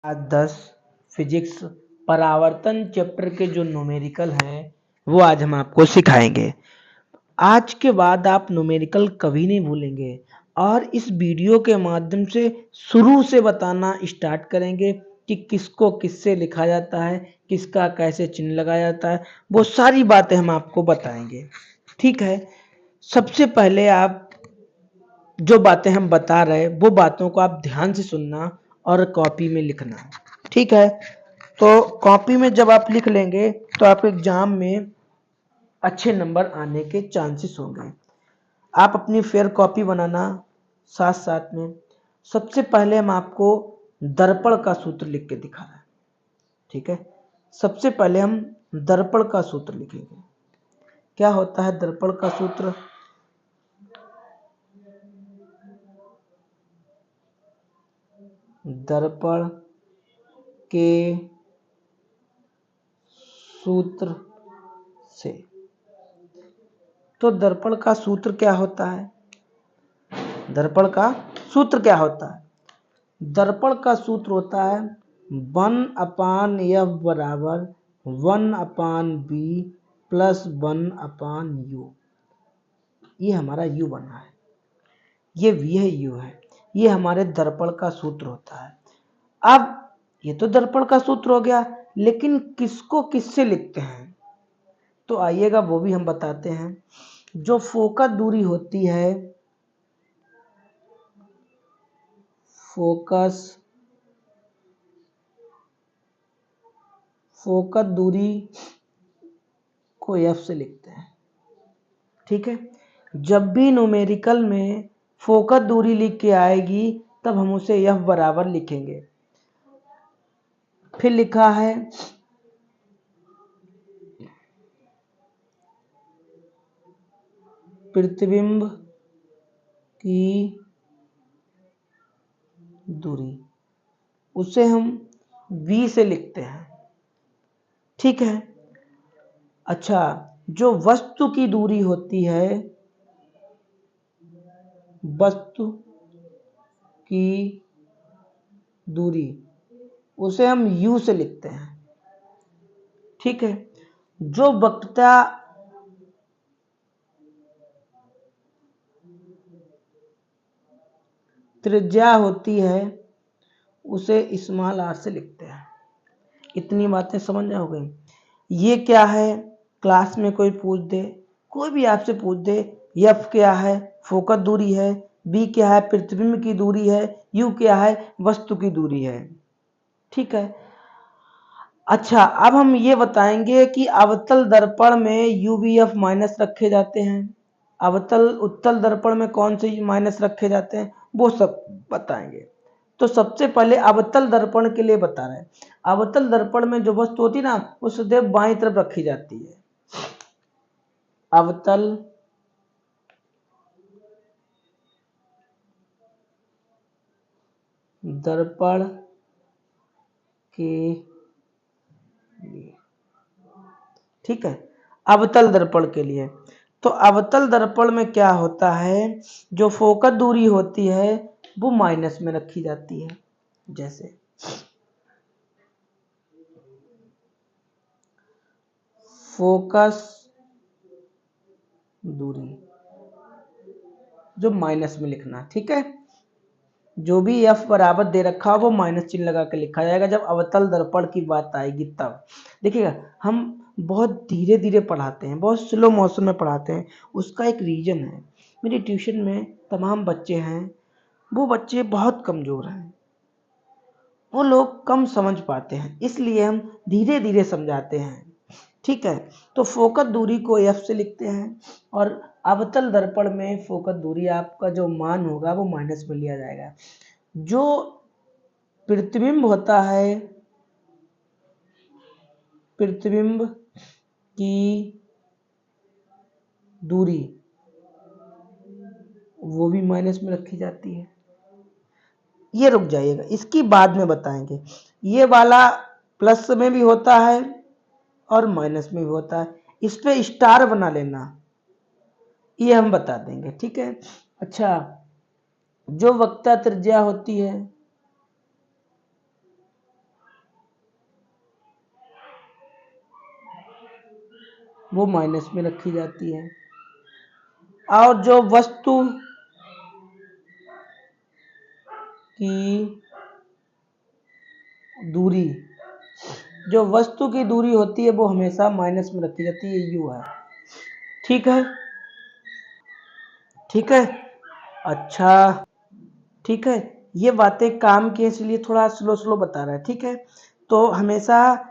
आज 10 फिजिक्स परावर्तन चैप्टर के जो न्यूमेरिकल हैं वो आज हम आपको सिखाएंगे। आज के बाद आप न्यूमेरिकल कभी नहीं भूलेंगे और इस वीडियो के माध्यम से शुरू से बताना स्टार्ट करेंगे कि किसको किससे लिखा जाता है, किसका कैसे चिन्ह लगाया जाता है, वो सारी बातें हम आपको बताएंगे। ठीक है, सबसे पहले आप जो बातें हम बता रहे हैं वो बातों को आप ध्यान से सुनना और कॉपी में लिखना। ठीक है, तो कॉपी में जब आप लिख लेंगे तो आपके एग्जाम में अच्छे नंबर आने के चांसेस होंगे। आप अपनी फेयर कॉपी बनाना साथ साथ में। सबसे पहले हम आपको दर्पण का सूत्र लिख के दिखा रहे हैं। ठीक है, सबसे पहले हम दर्पण का सूत्र लिखेंगे। क्या होता है दर्पण का सूत्र? दर्पण के सूत्र से, तो दर्पण का सूत्र क्या होता है? दर्पण का सूत्र क्या होता है? दर्पण का सूत्र होता है 1/f बराबर 1/b प्लस 1/u। ये हमारा u बना है, ये v है, u है, ये हमारे दर्पण का सूत्र होता है। अब ये तो दर्पण का सूत्र हो गया, लेकिन किसको किससे लिखते हैं तो आइएगा वो भी हम बताते हैं। जो फोकस दूरी होती है, फोकस दूरी को f से लिखते हैं। ठीक है, जब भी न्यूमेरिकल में फोकस दूरी लिख के आएगी तब हम उसे f बराबर लिखेंगे। फिर लिखा है प्रतिबिंब की दूरी, उसे हम v से लिखते हैं। ठीक है, अच्छा, जो वस्तु की दूरी होती है, वस्तु की दूरी, उसे हम u से लिखते हैं। ठीक है, जो वक्रता त्रिज्या होती है उसे स्मॉल r से लिखते हैं। इतनी बातें समझ में हो गई। ये क्या है, क्लास में कोई पूछ दे, कोई भी आपसे पूछ दे, f क्या है, फोकस दूरी है, b क्या है, प्रतिबिंब की दूरी है, u क्या है, वस्तु की दूरी है। ठीक है, अच्छा, अब हम ये बताएंगे कि अवतल दर्पण में UVF माइनस रखे जाते हैं, उत्तल दर्पण में कौन से माइनस रखे जाते हैं, वो सब बताएंगे। तो सबसे पहले अवतल दर्पण के लिए बता रहे हैं। अवतल दर्पण में जो वस्तु होती है ना, वो सदैव बाईं तरफ रखी जाती है। अवतल दर्पण के लिए, ठीक है, अवतल दर्पण के लिए। तो अवतल दर्पण में क्या होता है, जो फोकस दूरी होती है वो माइनस में रखी जाती है। जैसे फोकस दूरी जो माइनस में लिखना। ठीक है, जो भी f बराबर दे रखा हो वो माइनस चिन्ह लगा के लिखा जाएगा जब अवतल दर्पण की बात आएगी तब। देखिएगा, हम बहुत धीरे धीरे पढ़ाते हैं, बहुत स्लो मोशन में पढ़ाते हैं, उसका एक रीजन है। मेरी ट्यूशन में तमाम बच्चे हैं, वो बच्चे बहुत कमज़ोर हैं, वो लोग कम समझ पाते हैं, इसलिए हम धीरे धीरे समझाते हैं। ठीक है, तो फोकस दूरी को f से लिखते हैं और अवतल दर्पण में फोकस दूरी आपका जो मान होगा वो माइनस में लिया जाएगा। जो प्रतिबिंब होता है, प्रतिबिंब की दूरी वो भी माइनस में रखी जाती है। ये रुक जाइएगा, इसकी बाद में बताएंगे। ये वाला प्लस में भी होता है और माइनस में भी होता है, इस पे स्टार बना लेना, ये हम बता देंगे। ठीक है, अच्छा, जो वक्रता त्रिज्या होती है, वो माइनस में रखी जाती है। और जो वस्तु की दूरी जो वस्तु की दूरी होती है वो हमेशा माइनस में रखी जाती है, यू है। ठीक है, ठीक है, अच्छा, ठीक है। ये बातें काम की है, इसलिए थोड़ा स्लो स्लो बता रहा है। ठीक है, तो हमेशा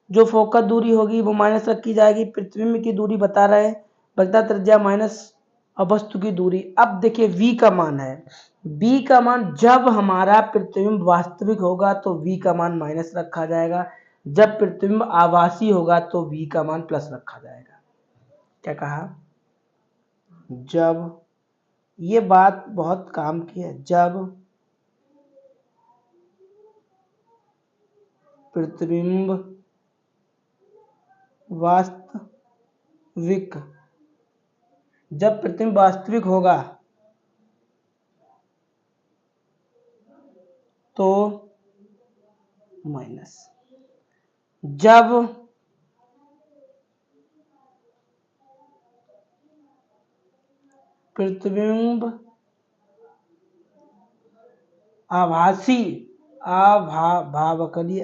जो फोकस दूरी होगी वो माइनस रखी जाएगी। प्रतिबिंब की दूरी बता रहे हैं, वक्रता त्रिज्या माइनस वस्तु की दूरी। अब देखिए v का मान है, v का मान जब हमारा प्रतिबिंब वास्तविक होगा तो v का मान माइनस रखा जाएगा, जब प्रतिबिंब आभासी होगा तो v का मान प्लस रखा जाएगा। क्या कहा? जब, ये बात बहुत काम की है, जब प्रतिबिंब वास्तविक, जब प्रतिबिंब वास्तविक होगा तो माइनस, जब प्रतिबिंब आभासी, आभासी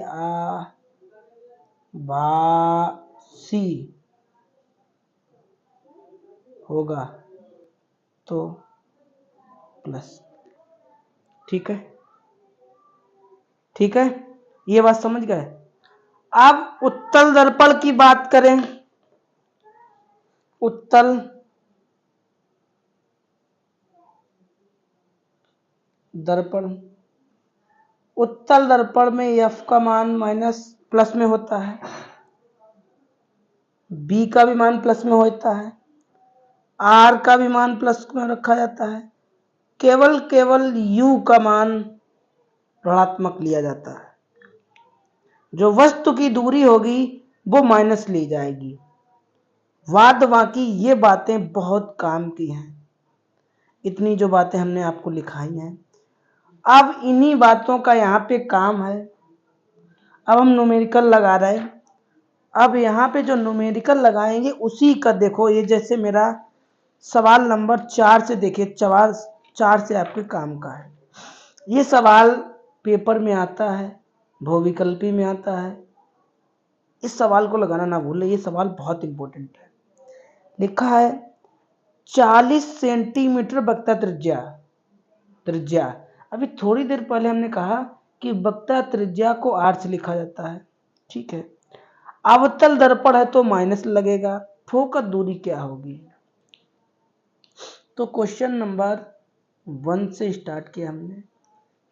होगा तो प्लस। ठीक है, ठीक है, ये बात समझ गए। अब उत्तल दर्पण की बात करें। उत्तल दर्पण, उत्तल दर्पण में f का मान माइनस प्लस में होता है, b का भी मान प्लस में होता है, r का भी मान प्लस में रखा जाता है, केवल u का मान ऋणात्मक लिया जाता है। जो वस्तु की दूरी होगी वो माइनस ली जाएगी। बाद बाकी ये बातें बहुत काम की हैं, इतनी जो बातें हमने आपको लिखाई हैं। अब इन्हीं बातों का यहाँ पे काम है। अब हम न्यूमेरिकल लगा रहे हैं। अब यहाँ पे जो न्यूमेरिकल लगाएंगे उसी का देखो, ये जैसे मेरा सवाल नंबर 4 से देखिए, सवाल 4 से आपके काम का है। ये सवाल पेपर में आता है, बहुविकल्पी में आता है। इस सवाल को लगाना ना भूलें, ये सवाल बहुत इंपॉर्टेंट है। लिखा है 40 सेंटीमीटर वक्रता त्रिज्या, त्रिज्या अभी थोड़ी देर पहले हमने कहा कि वक्रता त्रिज्या को r से लिखा जाता है। ठीक है, अवतल दर्पण है तो माइनस लगेगा। फोकस दूरी क्या होगी? तो क्वेश्चन नंबर 1 से स्टार्ट किया हमने,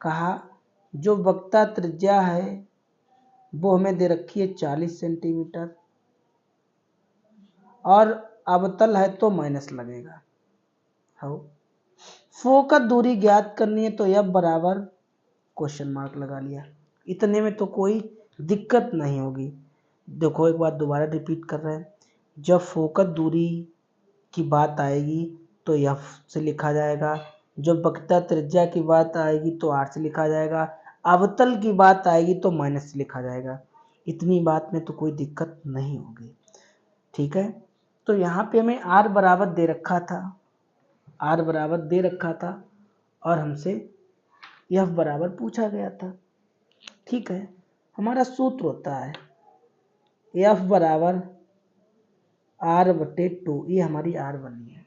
कहा जो वक्रता त्रिज्या है वो हमें दे रखी है 40 सेंटीमीटर और अवतल है तो माइनस लगेगा। हो, फोकस दूरी ज्ञात करनी है तो f बराबर क्वेश्चन मार्क लगा लिया। इतने में तो कोई दिक्कत नहीं होगी। देखो एक बात दोबारा रिपीट कर रहे हैं, जब फोकस दूरी की बात आएगी तो f से लिखा जाएगा, जब वक्रता त्रिज्या की बात आएगी तो r से लिखा जाएगा, अवतल की बात आएगी तो माइनस से लिखा जाएगा। इतनी बात में तो कोई दिक्कत नहीं होगी। ठीक है, तो यहाँ पे हमें r बराबर दे रखा था, r बराबर दे रखा था और हमसे f बराबर पूछा गया था। ठीक है, हमारा सूत्र होता है f बराबर r/2, ये हमारी r बनी है,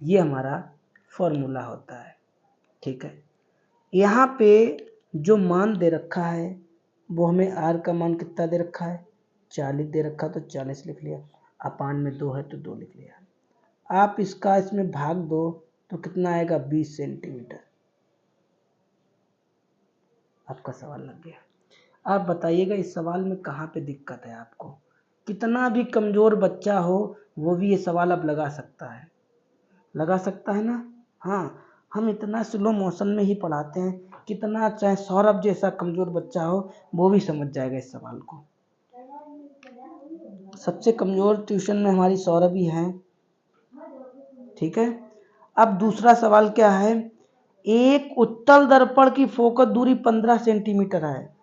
ये हमारा फॉर्मूला होता है। ठीक है, यहाँ पे जो मान दे रखा है वो हमें r का मान कितना दे रखा है, 40 दे रखा, तो 40 लिख लिया, अपान में 2 है तो 2 लिख लिया। आप इसका इसमें भाग दो तो कितना आएगा, 20 सेंटीमीटर। आपका सवाल लग गया। आप बताइएगा इस सवाल में कहाँ पे दिक्कत है आपको? कितना भी कमज़ोर बच्चा हो वो भी ये सवाल अब लगा सकता है, लगा सकता है ना। हाँ, हम इतना स्लो मोशन में ही पढ़ाते हैं, कितना चाहे सौरभ जैसा कमज़ोर बच्चा हो वो भी समझ जाएगा इस सवाल को। सबसे कमज़ोर ट्यूशन में हमारी सौरभ ही है। ठीक है, अब दूसरा सवाल क्या है, एक उत्तल दर्पण की फोकस दूरी 15 सेंटीमीटर है।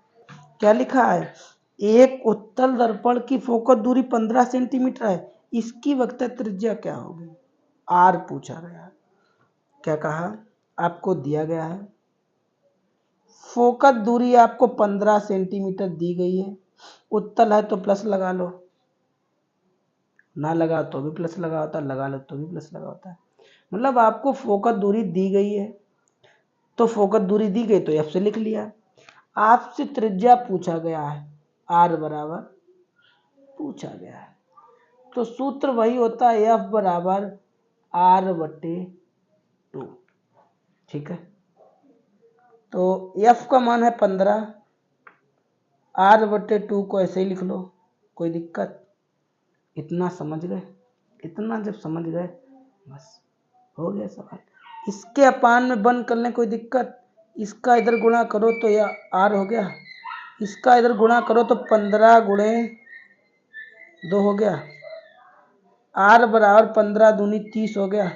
क्या लिखा है, एक उत्तल दर्पण की फोकस दूरी 15 सेंटीमीटर है। इसकी वक्रता त्रिज्या क्या होगी, आर पूछा गया है। क्या कहा, आपको दिया गया है फोकस दूरी आपको 15 सेंटीमीटर दी गई है, उत्तल है तो प्लस लगा लो, ना लगा तो भी प्लस लगा होता है, लगा लो तो भी प्लस लगा होता है। मतलब आपको फोकस दूरी दी गई है, तो फोकस दूरी दी गई तो एफ से लिख लिया। आपसे त्रिज्या पूछा गया है, आर बराबर पूछा गया है, तो सूत्र वही होता है एफ बराबर आर बटे 2। ठीक है, तो एफ का मान है 15, आर बटे 2 को ऐसे ही लिख लो, कोई दिक्कत। इतना समझ गए, इतना जब समझ गए बस हो गया सवाल। इसके अपान में बंद कर लें, कोई दिक्कत। इसका इधर गुणा करो तो यह आर हो गया, इसका इधर गुणा करो तो 15 गुणे 2 हो गया, आर बराबर 15 दूनी 30 हो गया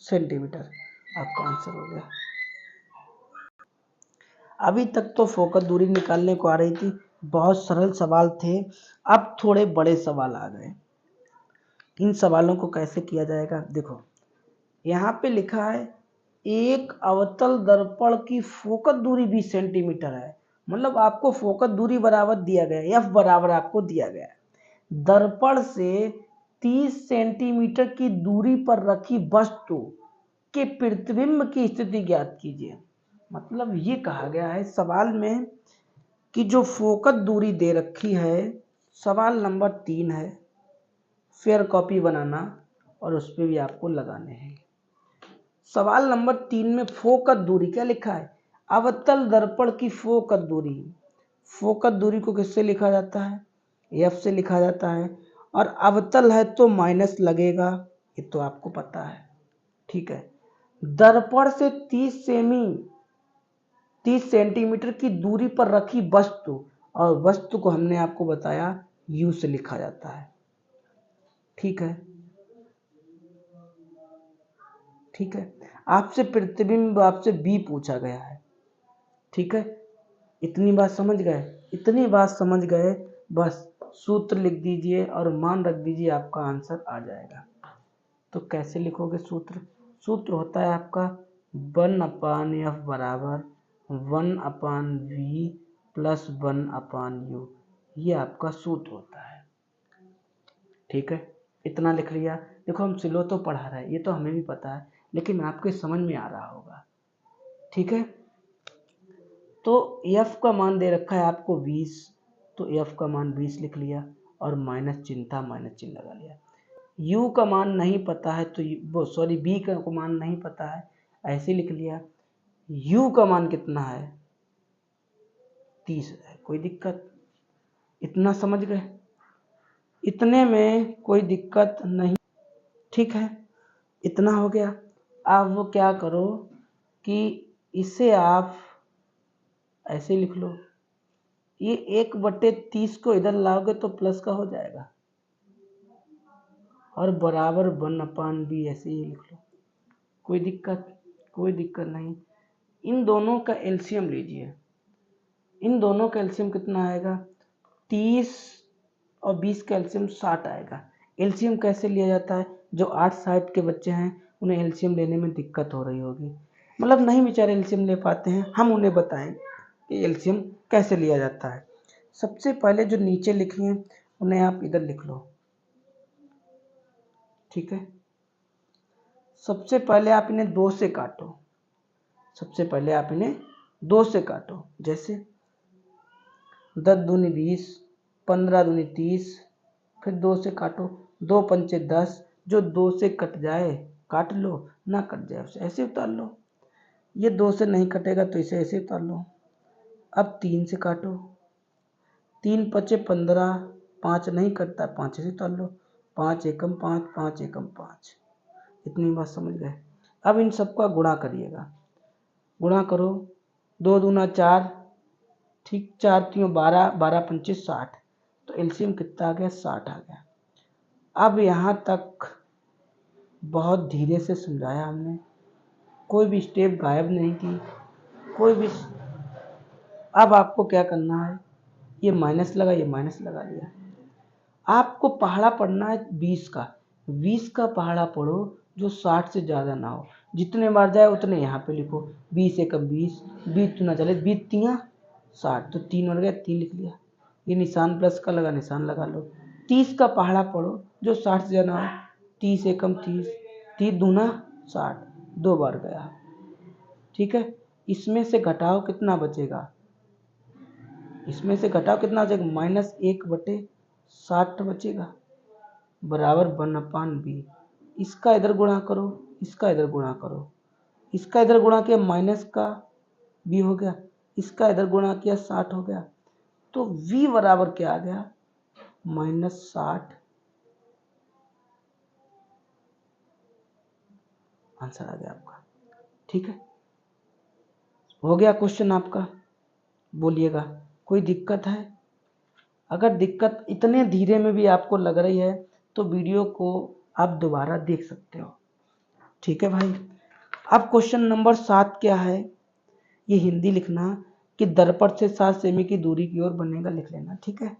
सेंटीमीटर, आपका आंसर हो गया। अभी तक तो फोकस दूरी निकालने को आ रही थी, बहुत सरल सवाल थे। अब थोड़े बड़े सवाल आ गए। इन सवालों को कैसे किया जाएगा, देखो यहाँ पे लिखा है एक अवतल दर्पण की फोकस दूरी 20 सेंटीमीटर है। मतलब आपको फोकस दूरी बराबर दिया गया, एफ बराबर आपको दिया गया है। दर्पण से 30 सेंटीमीटर की दूरी पर रखी वस्तु के प्रतिबिंब की स्थिति ज्ञात कीजिए। मतलब ये कहा गया है सवाल में कि जो फोकस दूरी दे रखी है, सवाल नंबर 3 है, फेयर कॉपी बनाना और उस पर भी आपको लगाने हैं। सवाल नंबर 3 में फोकस दूरी क्या लिखा है, अवतल दर्पण की फोकस दूरी। फोकस दूरी को किससे लिखा जाता है, एफ से लिखा जाता है, और अवतल है तो माइनस लगेगा, ये तो आपको पता है। ठीक है, दर्पण से 30 सेंटीमीटर की दूरी पर रखी वस्तु, और वस्तु को हमने आपको बताया यू से लिखा जाता है। ठीक है, ठीक है, आपसे प्रतिबिंब आपसे बी पूछा गया है। ठीक है, इतनी बात समझ गए, इतनी बात समझ गए, बस सूत्र लिख दीजिए और मान रख दीजिए, आपका आंसर आ जाएगा। तो कैसे लिखोगे सूत्र, सूत्र होता है आपका 1/f बराबर 1/v प्लस 1/u, ये आपका सूत्र होता है। ठीक है, इतना लिख लिया। देखो हम सिलो तो पढ़ा रहे हैं, ये तो हमें भी पता है, लेकिन आपके समझ में आ रहा होगा। ठीक है, तो f का मान दे रखा है आपको 20, तो f का मान 20 लिख लिया और माइनस चिन्ह था, माइनस चिन्ह लगा लिया। u का मान नहीं पता है तो वो सॉरी b का मान नहीं पता है, ऐसे लिख लिया। u का मान कितना है, 30 है, कोई दिक्कत। इतना समझ गए, इतने में कोई दिक्कत नहीं। ठीक है, इतना हो गया। अब वो क्या करो कि इसे आप ऐसे लिख लो, ये 1/30 को इधर लाओगे तो प्लस का हो जाएगा, और बराबर 1/b ऐसे ही लिख लो, कोई दिक्कत, कोई दिक्कत नहीं। इन दोनों का एलसीएम लीजिए, इन दोनों का एलसीएम कितना आएगा, 30 और 20 का एलसीएम 60 आएगा। एलसीएम कैसे लिया जाता है, जो 8 साइड के बच्चे हैं उन्हें एलसीएम लेने में दिक्कत हो रही होगी, मतलब नहीं बेचारे एलसीएम ले पाते हैं, हम उन्हें बताएं कि एलसीएम कैसे लिया जाता है। सबसे पहले जो नीचे लिखे हैं उन्हें आप इधर लिख लो। ठीक है, सबसे पहले आप इन्हें 2 से काटो, सबसे पहले आप इन्हें 2 से काटो, जैसे 10 दूनी 20, 15 दूनी 30, फिर 2 से काटो, 2 पंचे 10, जो 2 से कट जाए काट लो, ना कट जाए उसे ऐसे उतार लो। ये 2 से नहीं कटेगा तो इसे ऐसे उतार लो। अब 3 से काटो, 3 पचे 15, 5 नहीं कटता, 5 से उतार लो, 5 एकम 5, 5 एकम 5। इतनी बात समझ गए। अब इन सबका गुणा करिएगा, गुणा करो, 2 दूना 4, ठीक, 4 3 12, 12 पंचे 60, तो एलसीएम कितना आ गया, 60 आ गया। अब यहाँ तक बहुत धीरे से समझाया हमने, कोई भी स्टेप गायब नहीं की, कोई भी। अब आपको क्या करना है, ये माइनस लगा, ये माइनस लगा लिया, आपको पहाड़ा पढ़ना है 20 का, 20 का पहाड़ा पढ़ो जो 60 से ज़्यादा ना हो, जितने बार जाए उतने यहाँ पे लिखो। 20 एक 20, 20 ना चले, 20 तियाँ 60, तो 3 बन गया, 3 लिख लिया। ये निशान प्लस का लगा, निशान लगा लो। 30 का पहाड़ा पढ़ो जो 60 से ज़्यादा हो, 30 एकम 30, 30 दूना 60, 2 बार गया। ठीक है, इसमें से घटाओ कितना बचेगा, इसमें से घटाओ कितना बचेगा, -1/60 बचेगा, बराबर 1/b। इसका इधर गुणा करो, इसका इधर गुणा करो, इसका इधर गुणा किया माइनस का b हो गया, इसका इधर गुणा किया 60 हो गया, तो v बराबर क्या आ गया, -60। आंसर आ गया आपका। ठीक है, हो गया क्वेश्चन आपका। बोलिएगा कोई दिक्कत है? अगर दिक्कत इतने धीरे में भी आपको लग रही है तो वीडियो को आप दोबारा देख सकते हो। ठीक है भाई, अब क्वेश्चन नंबर 7 क्या है, ये हिंदी लिखना कि दर्पण से 7 सेमी की दूरी की ओर बनेगा, लिख लेना। ठीक है,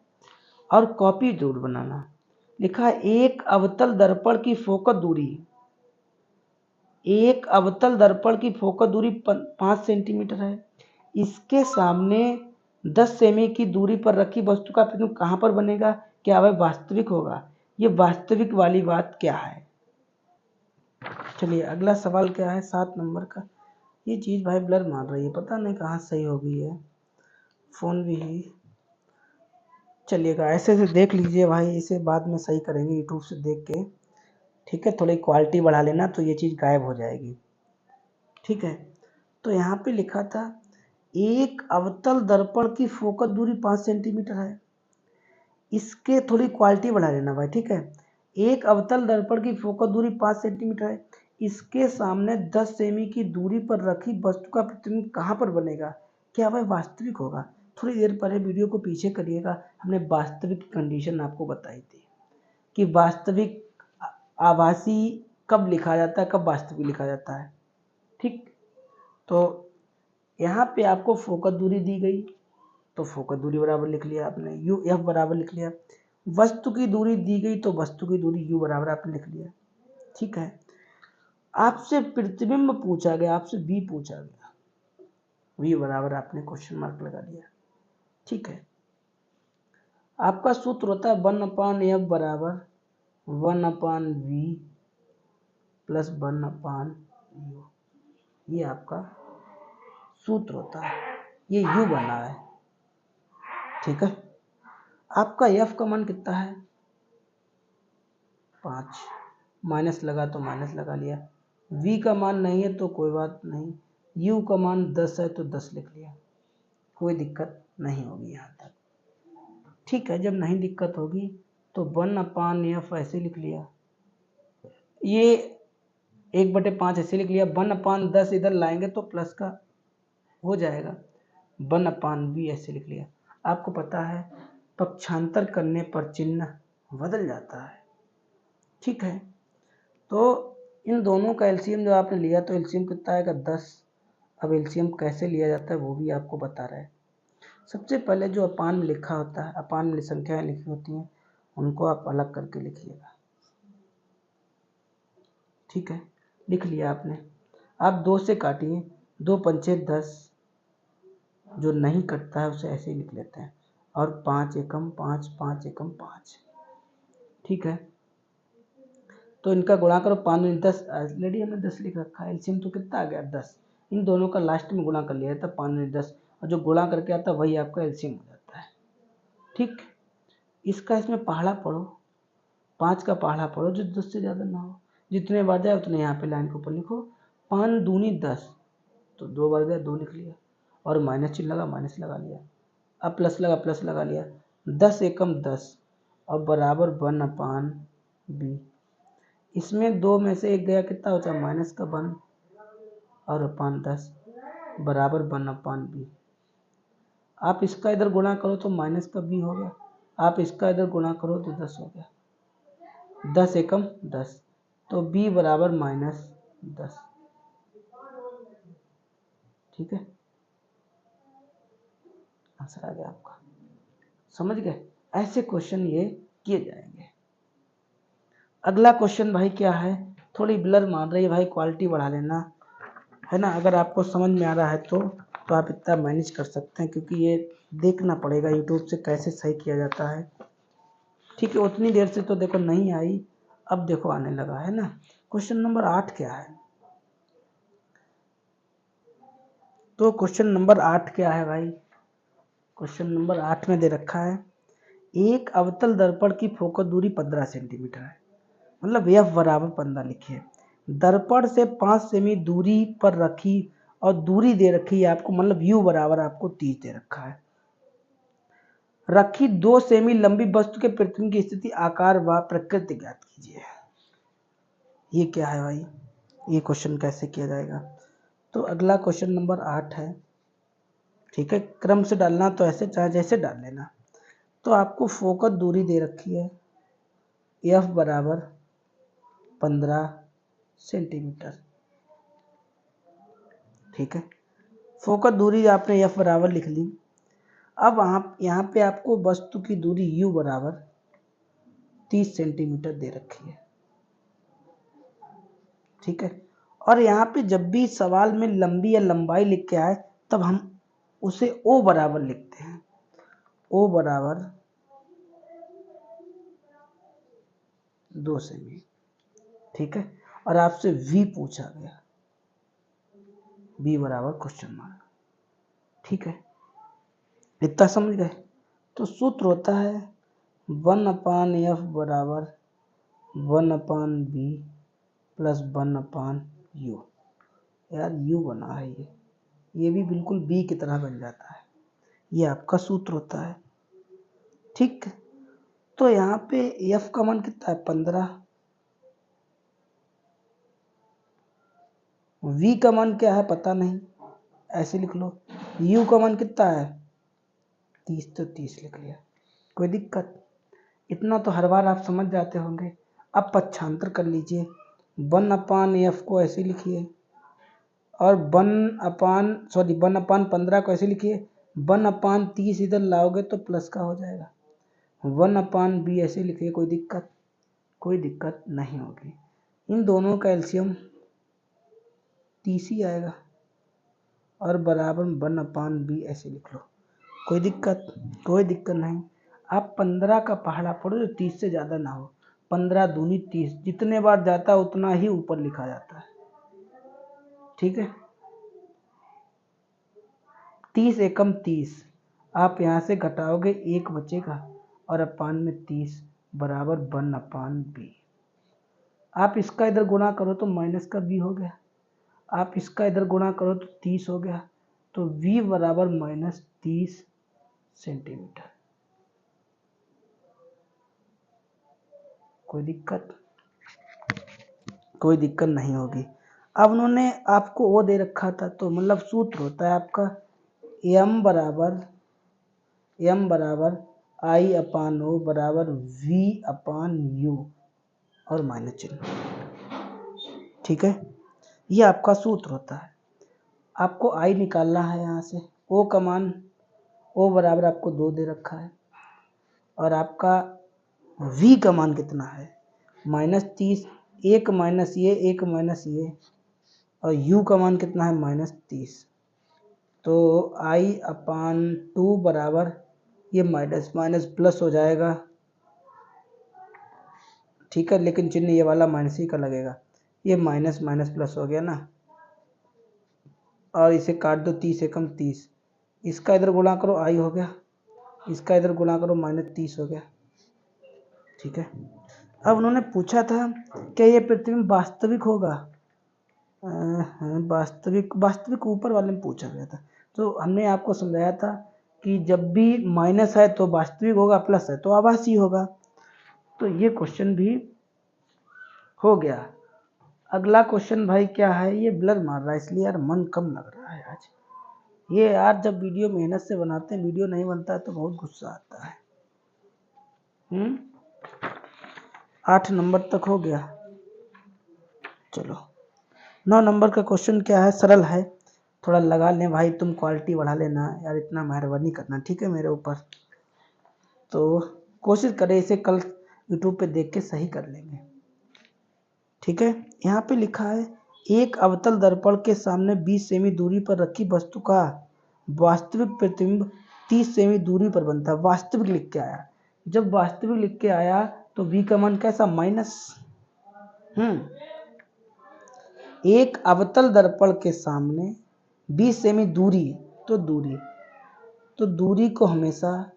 और कॉपी जरूर बनाना। लिखा है एक अवतल दर्पण की फोकस दूरी, एक अवतल दर्पण की फोकस दूरी 5 सेंटीमीटर है, इसके सामने 10 सेमी की दूरी पर रखी वस्तु का प्रतिबिंब कहाँ पर बनेगा, क्या वह वास्तविक होगा। ये वास्तविक वाली बात क्या है। चलिए अगला सवाल क्या है 7 नंबर का। ये चीज़ भाई ब्लर मार रही है, पता नहीं कहाँ सही हो गई है, फ़ोन भी है। चलिएगा ऐसे से देख लीजिए भाई, इसे बाद में सही करेंगे यूट्यूब से देख के। ठीक है, थोड़ी क्वालिटी बढ़ा लेना तो ये चीज़ गायब हो जाएगी। ठीक है, तो यहाँ पे लिखा था एक अवतल दर्पण की फोकस दूरी 5 सेंटीमीटर है, इसके थोड़ी क्वालिटी बढ़ा लेना भाई। ठीक है, एक अवतल दर्पण की फोकस दूरी 5 सेंटीमीटर है, इसके सामने 10 सेमी की दूरी पर रखी वस्तु का प्रतिबिंब कहाँ पर बनेगा, क्या वह वास्तविक होगा। थोड़ी देर पहले वीडियो को पीछे करिएगा, हमने वास्तविक कंडीशन आपको बताई थी कि वास्तविक आभासी कब लिखा जाता है, कब वास्तविक लिखा जाता है। ठीक, तो यहाँ पे आपको फोकस दूरी दी गई तो फोकस दूरी बराबर लिख लिया आपने, यू एफ बराबर लिख लिया। वस्तु की दूरी दी गई तो वस्तु की दूरी यू बराबर आपने लिख लिया। ठीक है, आपसे प्रतिबिंब पूछा गया, आपसे बी पूछा गया, वी बराबर आपने क्वेश्चन मार्क लगा दिया। ठीक है, आपका सूत्र होता है 1/f बराबर 1/v प्लस 1/u, ये आपका सूत्र होता है, ये यू बना है। ठीक है, आपका एफ का मान कितना है 5, माइनस लगा तो माइनस लगा लिया, वी का मान नहीं है तो कोई बात नहीं, यू का मान 10 है तो 10 लिख लिया, कोई दिक्कत नहीं होगी यहाँ तक। ठीक है, जब नहीं दिक्कत होगी तो 1/f ऐसे लिख लिया, ये 1/5 ऐसे लिख लिया, 1/10 इधर लाएंगे तो प्लस का हो जाएगा, 1/v ऐसे लिख लिया। आपको पता है पक्षांतर करने पर चिन्ह बदल जाता है। ठीक है, तो इन दोनों का एलसीएम जो आपने लिया तो एलसीएम कितना आएगा 10। अब एलसीएम कैसे लिया जाता है वो भी आपको बता रहा है। सबसे पहले जो अपान में लिखा होता है, अपान में संख्याएं लिखी होती हैं उनको आप अलग करके लिखिएगा। ठीक है, लिख लिया आपने। आप 2 से काटिए, 2 पंचे 10, जो नहीं कटता है उसे ऐसे ही लिख लेते हैं, और 5 एकम 5, 5 एकम 5। ठीक है, तो इनका गुणा करो, 5 में 10, ऑलरेडी हमने 10 लिख रखा है, एलसीएम तो कितना आ गया 10, इन दोनों का लास्ट में गुणा कर लिया था 5 में 10, और जो गुणा करके आता है वही आपका एलसीएम हो जाता है। ठीक, इसका इसमें पहाड़ा पढ़ो, 5 का पहाड़ा पढ़ो जो 10 से ज़्यादा ना हो, जितने बार जाए उतने यहाँ पे लाइन के ऊपर लिखो। 5 दूनी 10, तो 2 बार गया 2 लिख लिया, और माइनस चिन्ह लगा माइनस लगा लिया, अब प्लस लगा प्लस लगा लिया, 10 एकम 10 और बराबर 1/b। इसमें 2 में से 1 गया, कितना होता है माइनस का 1 और अपान 10 बराबर 1/b। आप इसका इधर गुणा करो तो माइनस का b हो गया, आप इसका इधर गुणा करो तो 10 हो गया, 10 एकम 10, तो b बराबर -10। ठीक है, आंसर आ गया आपका। समझ गए, ऐसे क्वेश्चन ये किए जाएंगे। अगला क्वेश्चन भाई क्या है, थोड़ी ब्लर मार रही है भाई, क्वालिटी बढ़ा लेना, है ना। अगर आपको समझ में आ रहा है तो आप इतना मैनेज कर सकते हैं, क्योंकि ये देखना पड़ेगा यूट्यूब से कैसे सही किया जाता है। ठीक है, उतनी देर से तो देखो नहीं आई, अब देखो आने लगा, है ना। क्वेश्चन नंबर 8 क्या है, तो क्वेश्चन नंबर 8 क्या है भाई, क्वेश्चन नंबर 8 में दे रखा है एक अवतल दर्पण की फोकस दूरी 15 सेंटीमीटर है, मतलब एफ बराबर 15 लिखिए, दर्पण से 5 सेमी दूरी पर रखी और दूरी दे रखी है आपको, मतलब यू बराबर आपको 30 दे रखा है, रखी 2 सेमी लंबी वस्तु के प्रतिबिंब की स्थिति आकार व प्रकृति ज्ञात कीजिए। ये क्या है भाई, ये क्वेश्चन कैसे किया जाएगा, तो अगला क्वेश्चन नंबर 8 है। ठीक है, क्रम से डालना तो ऐसे चाहे जैसे डाल लेना। तो आपको फोकस दूरी दे रखी है एफ बराबर 15 सेंटीमीटर। ठीक है, फोकस दूरी आपने एफ बराबर लिख ली। अब आप यहाँ पे आपको वस्तु की दूरी यू बराबर 30 सेंटीमीटर दे रखी है। ठीक है, और यहाँ पे जब भी सवाल में लंबी या लंबाई लिख के आए तब हम उसे ओ बराबर लिखते हैं, ओ बराबर 2 सेमी। ठीक है, और आपसे वी पूछा गया, वी बराबर क्वेश्चन मार्क। ठीक है, इतना समझ गए। तो सूत्र होता है 1/f बराबर 1/b प्लस 1/u। यार यू बना है ये भी बिल्कुल बी की तरह बन जाता है, ये आपका सूत्र होता है। ठीक, तो यहाँ पे एफ का मान कितना है 15, वी का मान क्या है पता नहीं, ऐसे लिख लो, यू का मान कितना है 30, तो 30 लिख लिया, कोई दिक्कत। इतना तो हर बार आप समझ जाते होंगे। अब पक्षांतर कर लीजिए, 1/f को ऐसे लिखिए और 1/15 को ऐसे लिखिए, 1/30 इधर लाओगे तो प्लस का हो जाएगा, 1/b ऐसे लिखिए, कोई दिक्कत नहीं होगी। इन दोनों का एलसीएम 30 ही आएगा और बराबर 1/b ऐसे लिख लो, कोई दिक्कत नहीं। आप 15 का पहाड़ा पढ़ो जो 30 से ज़्यादा ना हो, 15 दूनी 30, जितने बार जाता है उतना ही ऊपर लिखा जाता है। ठीक है, 30 एकम 30, आप यहाँ से घटाओगे एक बचेगा और अपान में 30 बराबर 1/b। आप इसका इधर गुणा करो तो माइनस का b हो गया, आप इसका इधर गुणा करो तो 30 हो गया, तो v बराबर -30 सेंटीमीटर। कोई दिक्कत नहीं होगी। अब उन्होंने आपको वो दे रखा था, तो मतलब सूत्र होता है आपका m बराबर I/O बराबर V/U और माइनस चिन्ह। ठीक है, ये आपका सूत्र होता है। आपको I निकालना है यहाँ से, O का मान, O बराबर आपको 2 दे रखा है और आपका V का मान कितना है -30, एक माइनस ये और U का मान कितना है -30, तो I/2 बराबर ये माइनस प्लस हो जाएगा। ठीक है, लेकिन चिन्ह ये वाला माइनस ही का लगेगा, ये माइनस प्लस हो गया ना, और इसे काट दो, 30 एकम 30, इसका इधर गुणा करो I हो गया, इसका इधर गुणा करो -30 हो गया। ठीक है, अब उन्होंने पूछा था क्या ये प्रतिबिंब वास्तविक होगा, वास्तविक ऊपर वाले में पूछा गया था, तो हमने आपको समझाया था कि जब भी माइनस है तो वास्तविक होगा, प्लस है तो आभासी होगा। तो ये क्वेश्चन भी हो गया। अगला क्वेश्चन भाई क्या है, ये ब्लर मार रहा है इसलिए यार मन कम लग रहा है आज। ये यार जब वीडियो मेहनत से बनाते हैं, वीडियो नहीं बनता है तो बहुत गुस्सा आता है। 8 नंबर तक हो गया, चलो 9 नंबर का क्वेश्चन क्या है, सरल है, थोड़ा लगा लें भाई, तुम क्वालिटी बढ़ा लेना यार, इतना मेहरबानी करना, ठीक है मेरे ऊपर। तो कोशिश करें इसे कल यूट्यूब पे देख के सही कर लेंगे। ठीक है, यहाँ पे लिखा है एक अवतल दर्पण के सामने 20 सेमी दूरी पर रखी वस्तु का वास्तविक प्रतिबिंब 30 सेमी दूरी पर बनता है। वास्तविक लिख के आया, जब वास्तविक लिख के आया तो v का मान कैसा, माइनस। एक अवतल दर्पण के सामने 20 सेमी दूरी, तो दूरी को हमेशा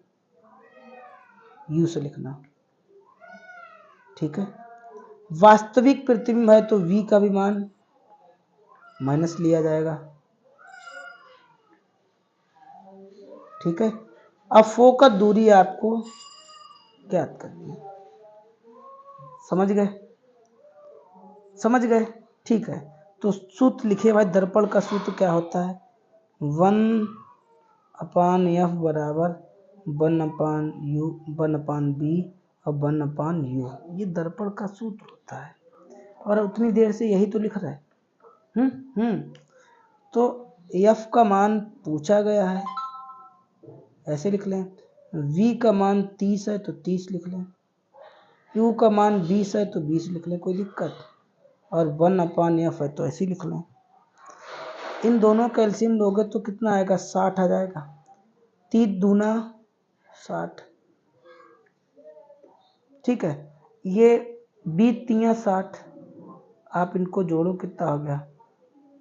u से लिखना। ठीक है, वास्तविक प्रतिबिंब है तो v का भी मान माइनस लिया जाएगा। ठीक है, अब फोकस दूरी आपको ज्ञात करनी है। समझ गए? ठीक है, तो सूत्र लिखिए भाई, दर्पण का सूत्र क्या होता है, 1/f बराबर 1/b और 1/u, ये दर्पण का सूत्र होता है। और उतनी देर से यही तो लिख रहा है। तो f का मान पूछा गया है, ऐसे लिख लें। v का मान 30 है तो 30 लिख लें, u का मान 20 है तो 20 लिख लें, कोई दिक्कत। और 1/f है तो ऐसे लिख लें। इन दोनों का एलसीएम लोगे तो कितना आएगा, 60 आ जाएगा। 3 दूना 60। ठीक है, ये 20 3 60, आप इनको जोड़ो कितना हो गया,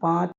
5